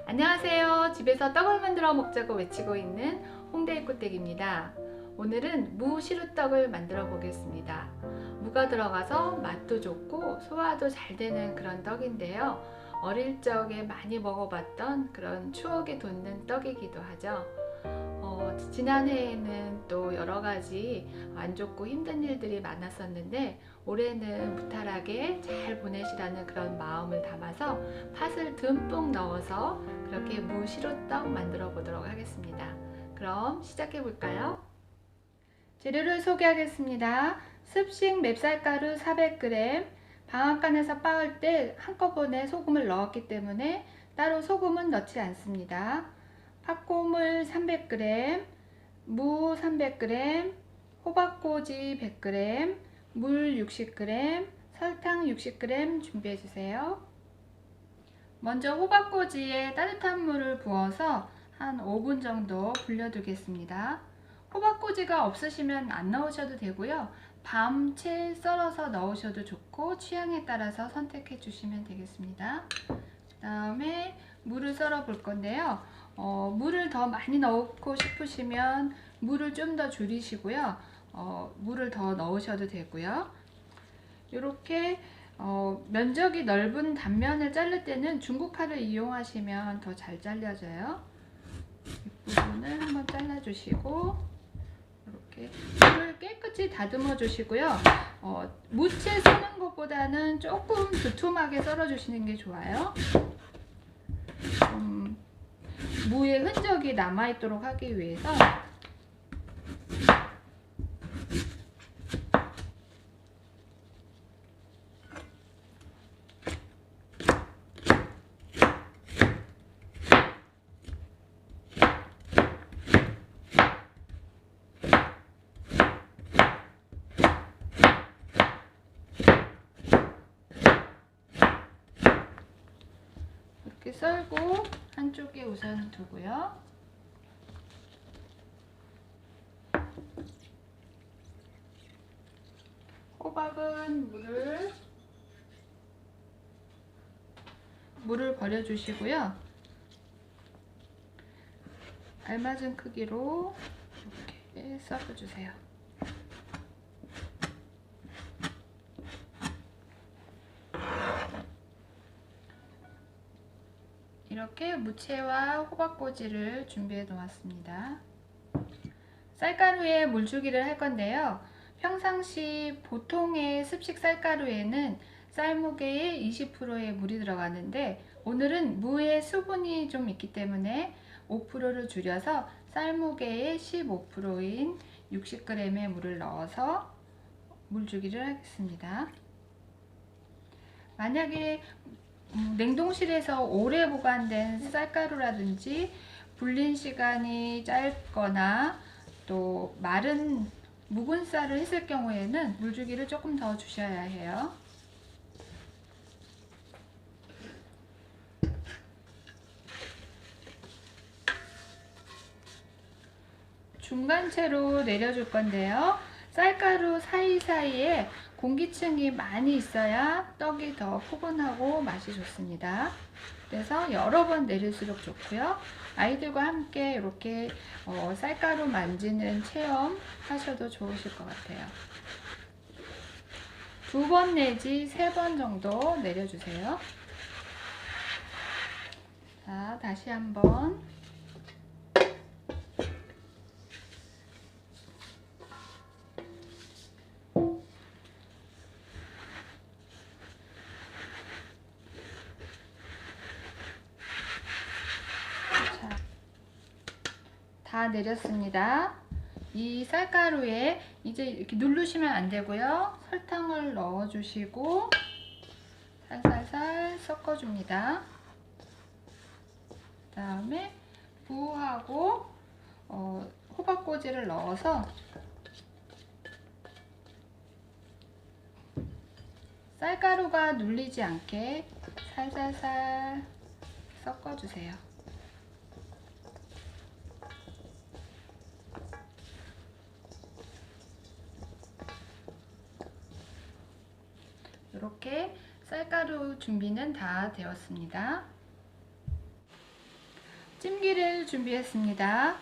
안녕하세요. 집에서 떡을 만들어 먹자고 외치고 있는 홍대입구댁입니다. 오늘은 무 시루떡을 만들어 보겠습니다. 무가 들어가서 맛도 좋고 소화도 잘 되는 그런 떡인데요. 어릴 적에 많이 먹어봤던 그런 추억이 돋는 떡이기도 하죠. 지난해에는 또 여러 가지 안 좋고 힘든 일들이 많았었는데 올해는 무탈하게 잘 보내시라는 그런 마음을 담아서 팥을 듬뿍 넣어서 그렇게 무시루떡 만들어 보도록 하겠습니다. 그럼 시작해 볼까요? 재료를 소개하겠습니다. 습식 맵쌀가루 400g, 방앗간에서 빻을 때 한꺼번에 소금을 넣었기 때문에 따로 소금은 넣지 않습니다. 팥고물 300g, 무 300g, 호박꼬지 100g, 물 60g, 설탕 60g 준비해 주세요. 먼저 호박꼬지에 따뜻한 물을 부어서 한 5분 정도 불려두겠습니다. 호박꼬지가 없으시면 안 넣으셔도 되고요. 밤채 썰어서 넣으셔도 좋고 취향에 따라서 선택해 주시면 되겠습니다. 그 다음에 물을 썰어 볼 건데요. 물을 더 많이 넣고 싶으시면 물을 좀 더 줄이시고요. 물을 더 넣으셔도 되고요. 이렇게 면적이 넓은 단면을 자를 때는 중국칼을 이용하시면 더 잘 잘려져요. 윗부분을 한번 잘라주시고 이렇게 물을 깨끗이 다듬어 주시고요. 무채 써는 것보다는 조금 두툼하게 썰어 주시는 게 좋아요. 무의 흔적이 남아있도록 하기 위해서 이렇게 썰고 한쪽에 우선 두고요. 호박은 물을 버려 주시고요. 알맞은 크기로 이렇게 썰어 주세요. 이렇게 무채와 호박꼬지를 준비해 놓았습니다. 쌀가루에 물주기를 할 건데요. 평상시 보통의 습식 쌀가루에는 쌀무게의 20%의 물이 들어가는데 오늘은 무에 수분이 좀 있기 때문에 5%를 줄여서 쌀무게의 15%인 60g의 물을 넣어서 물주기를 하겠습니다. 만약에 냉동실에서 오래 보관된 쌀가루라든지 불린 시간이 짧거나 또 마른 묵은 쌀을 했을 경우에는 물주기를 조금 더 주셔야 해요. 중간채로 내려줄 건데요. 쌀가루 사이사이에 공기층이 많이 있어야 떡이 더 포근하고 맛이 좋습니다. 그래서 여러 번 내릴수록 좋고요. 아이들과 함께 이렇게 쌀가루 만지는 체험 하셔도 좋으실 것 같아요. 2번 내지 3번 정도 내려주세요. 자, 다시 한번. 다 내렸습니다. 이 쌀가루에 이제 이렇게 누르시면 안 되고요. 설탕을 넣어 주시고 살살살 섞어 줍니다. 그 다음에 무하고 호박꼬지를 넣어서 쌀가루가 눌리지 않게 살살살 섞어 주세요. 이렇게 쌀가루 준비는 다 되었습니다. 찜기를 준비했습니다.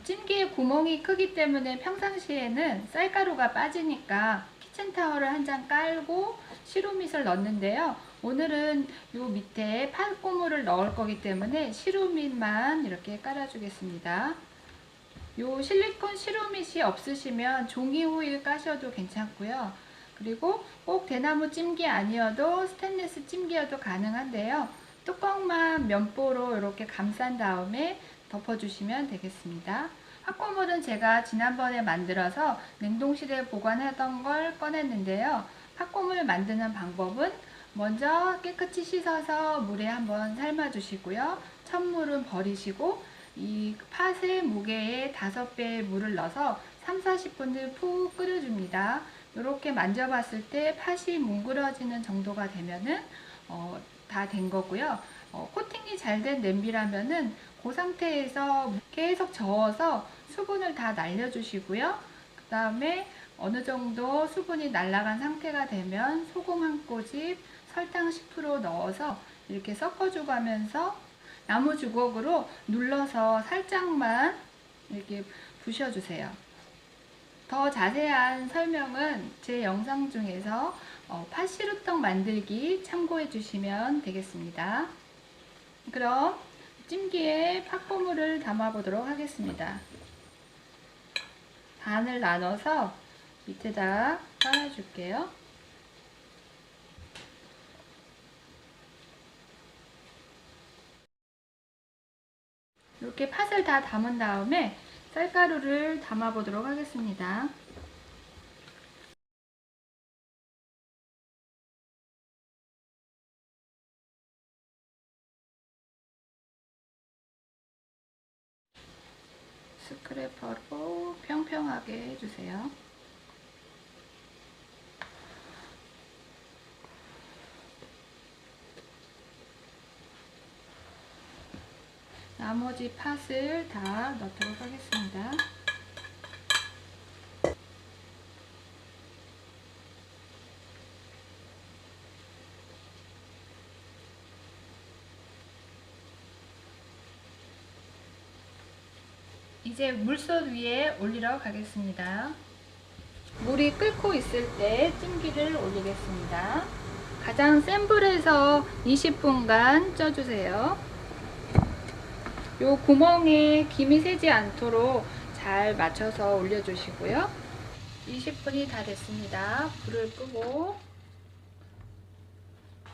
찜기에 구멍이 크기 때문에 평상시에는 쌀가루가 빠지니까 키친타월을 한 장 깔고 시루밋을 넣는데요. 오늘은 요 밑에 팥고물을 넣을 거기 때문에 시루밋만 이렇게 깔아주겠습니다. 요 실리콘 시루밋이 없으시면 종이 호일 까셔도 괜찮고요. 그리고 꼭 대나무 찜기 아니어도 스테인리스 찜기여도 가능한데요. 뚜껑만 면보로 이렇게 감싼 다음에 덮어주시면 되겠습니다. 팥고물은 제가 지난번에 만들어서 냉동실에 보관하던 걸 꺼냈는데요. 팥고물 만드는 방법은 먼저 깨끗이 씻어서 물에 한번 삶아 주시고요. 찬물은 버리시고 이 팥의 무게의 5배의 물을 넣어서 3-40분을 푹 끓여줍니다. 이렇게 만져봤을 때 팥이 뭉그러지는 정도가 되면은 다 된 거고요. 코팅이 잘 된 냄비라면은 그 상태에서 계속 저어서 수분을 다 날려주시고요. 그 다음에 어느 정도 수분이 날아간 상태가 되면 소금 한 꼬집, 설탕 10% 넣어서 이렇게 섞어주고 하면서 나무 주걱으로 눌러서 살짝만 이렇게 부셔주세요. 더 자세한 설명은 제 영상 중에서 팥시루떡 만들기 참고해 주시면 되겠습니다. 그럼 찜기에 팥고물을 담아 보도록 하겠습니다. 반을 나눠서 밑에다 깔아줄게요. 이렇게 팥을 다 담은 다음에 쌀가루를 담아 보도록 하겠습니다. 스크래퍼로 평평하게 해주세요. 나머지 팥을 다 넣도록 하겠습니다. 이제 물솥 위에 올리러 가겠습니다. 물이 끓고 있을 때 찜기를 올리겠습니다. 가장 센 불에서 20분간 쪄주세요. 요 구멍에 김이 새지 않도록 잘 맞춰서 올려주시고요. 20분이 다 됐습니다. 불을 끄고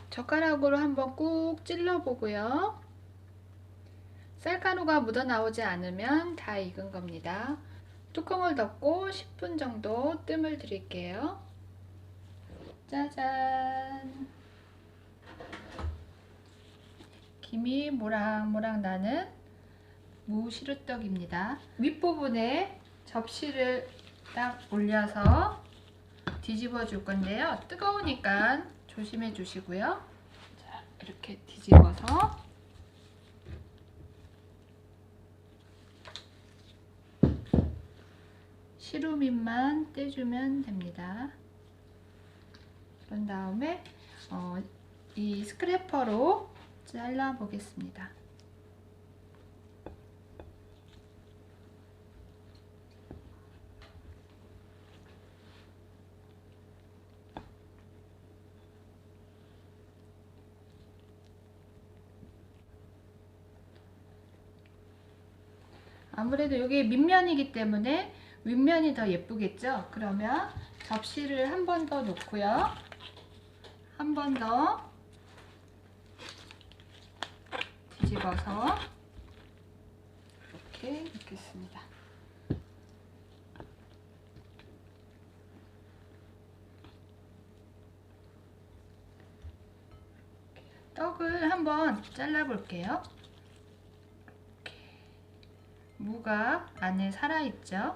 젓가락으로 한번 꾹 찔러 보고요. 쌀가루가 묻어나오지 않으면 다 익은 겁니다. 뚜껑을 덮고 10분 정도 뜸을 들일게요. 짜잔! 김이 모락모락 나는 무시루떡입니다. 윗부분에 접시를 딱 올려서 뒤집어 줄 건데요. 뜨거우니까 조심해 주시고요. 자, 이렇게 뒤집어서 시루밋만 떼주면 됩니다. 그런 다음에 이 스크래퍼로 잘라 보겠습니다. 아무래도 이게 밑면이기 때문에 윗면이 더 예쁘겠죠? 그러면 접시를 한 번 더 놓고요. 한 번 더 뒤집어서 이렇게 넣겠습니다. 떡을 한번 잘라 볼게요. 무가 안에 살아있죠?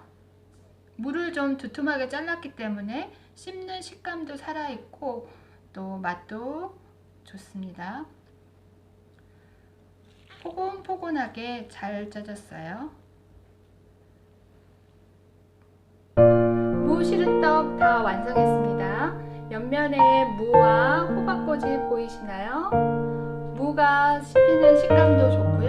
무를 좀 두툼하게 잘랐기 때문에 씹는 식감도 살아있고 또 맛도 좋습니다. 포근포근하게 잘 짜졌어요. 무 시루떡 다 완성했습니다. 옆면에 무와 호박꼬지 보이시나요? 무가 씹히는 식감도 좋고요.